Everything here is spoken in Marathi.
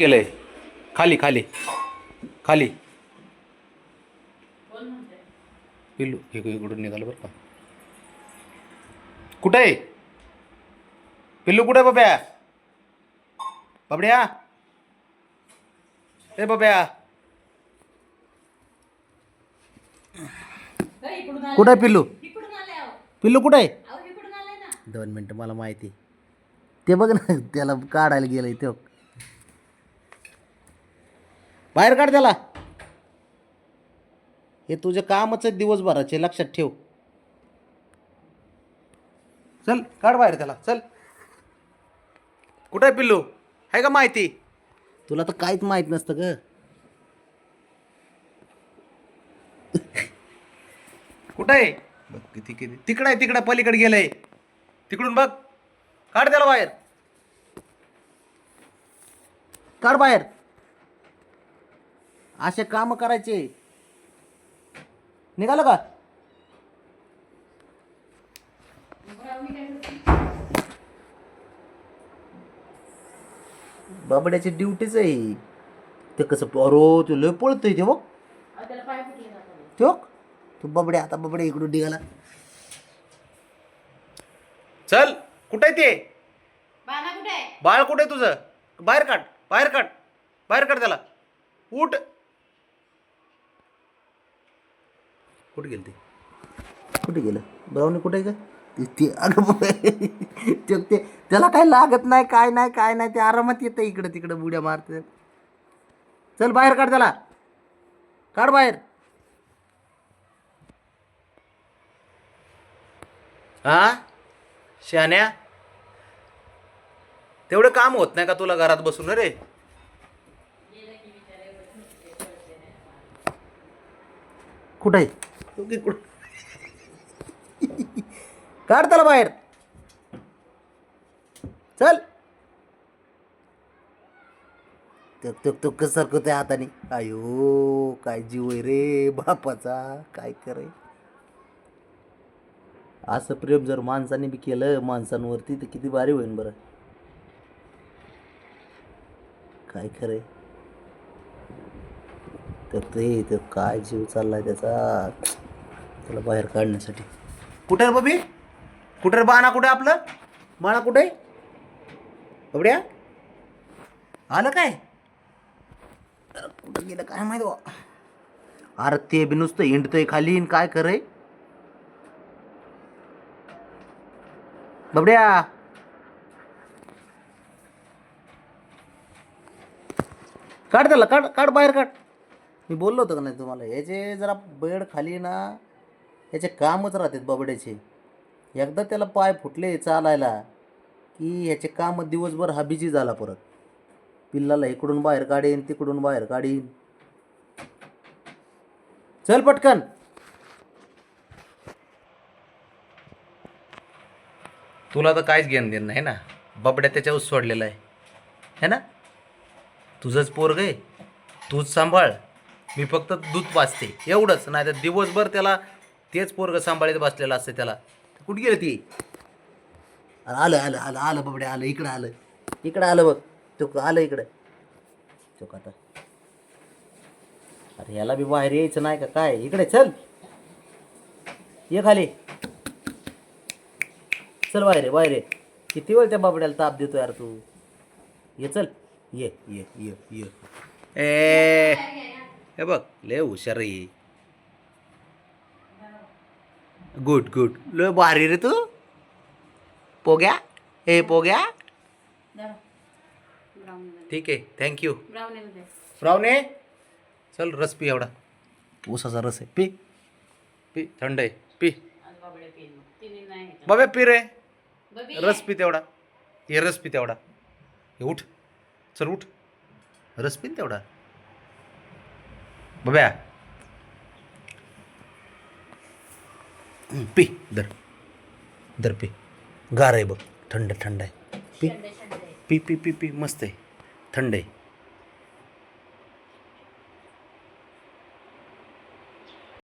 गेलंय खाली खाली खाली पिल्लू इकडून निघालं बरं का. कुठं आहे पिल्लू? कुठे बब्या? बबड्या ए बब्या कुठं आहे पिल्लू? पिल्लू कुठं आहे? 2 मिनटं मला माहिती. ते बघ ना त्याला काढायला गेलंय तो. बाहेर काढ त्याला. हे तुझं कामच आहे दिवसभराचे, लक्षात ठेव. चल काढ बाहेर त्याला चल. कुठं आहे पिल्लू? आहे का माहिती? तुला तर काहीच माहित नसतं ग. कुठं आहे? बघ किती किती तिकडं आहे, तिकडं पलीकडे गेलंय. तिकडून बघ. काढ त्याला बाहेर. काढ बाहेर. असे काम करायचे. निघालं का? बाबड्याची ड्युटीच आहे. ते कसं अरो ते लय पळतोय ते बघ. तो तू बाबड्या आता बाबड्या इकडून निघाला. चल कुठे ते बाळ? कुठे तुझं? बाहेर काढ, बाहेर काढ, बाहेर काढ त्याला. उठ. कुठे गेलं ते? कुठे गेलं ब्राउनी? कुठे आहे का ते? अगं ते त्याला काही लागत नाही, काय नाही काय नाही. ते आरामात येतं इकडं तिकडं बुड्या मारते. चल बाहेर काढ त्याला. काढ बाहेर. हा शहाण्या, तेवढं काम होत नाही का तुला घरात बसून रे? कुठं आहे? काढ त्याला बाहेर. चल. तो कसं सरकवतोय हाताने. आयो काय जीव आहे रे बापाचा, काय करे. असं प्रेम जर माणसाने बी केलं माणसांवरती तर किती भारी होईन बरं. काय खरंय. तर काय जीव चाललाय त्याचा, त्याला बाहेर काढण्यासाठी. कुठे रे बबी? कुठे रे बाणा? कुठे आपलं माणा? कुठे बबड्या? आलं काय? कुठं गेलं काय माहिती बा. अरे ते बी नुसतं हिंडतंय खाली. काय करे बबड्या? काढ त्याला. काढ काढ बाहेर काढ. मी बोललो होतो का नाही तुम्हाला, याचे जरा बेड खाली ना याचे कामच राहतात बबड्याचे. एकदा त्याला पाय फुटले चालायला की ह्याचे काम दिवसभर हबीजी झाला. परत पिल्लाला इकडून बाहेर काढीन, तिकडून बाहेर काढीन. चल पटकन. तुला तर काहीच घेणं देणं नाही ना. बबड्या त्याच्यावर सोडलेला आहे ना. तुझंच पोरग आहे, तूच सांभाळ. मी फक्त दूध पाजते एवढंच. नाही तर दिवसभर त्याला तेच पोरग सांभाळीत बसलेलं असतं. त्याला कुठे गेलं ती? आलं आलं आलं आलं बबड्या आलं. इकडं आलं, इकडं आलं बघ. तो आलं इकडं. तो आता अरे ह्याला बी बाहेर यायचं नाही का काय? इकडे चल. ये खाली. चल बाहेर बाहेर ये. किती वेळ त्या बाबड्याला ताप देतो यार तू. ये चल. ये ये ये ये. ए हे बघ लय हुशार आहे. Good good. लय भारी रे तू पोग्या. हे पोग्या. ठीक आहे थँक्यू. ब्राउने चल रस पी. एवढा ऊसाचा रस आहे. P P. थंड आहे. पी बाबा. पी रे रस पी तेवढा. हे रस पी तेवढा. हे उठ. चल उठ. रस पी तेवढा बब्या. पी. दर दर पी. गार आहे बघ. थंड थंड आहे. P P P P P. मस्त आहे. थंड आहे.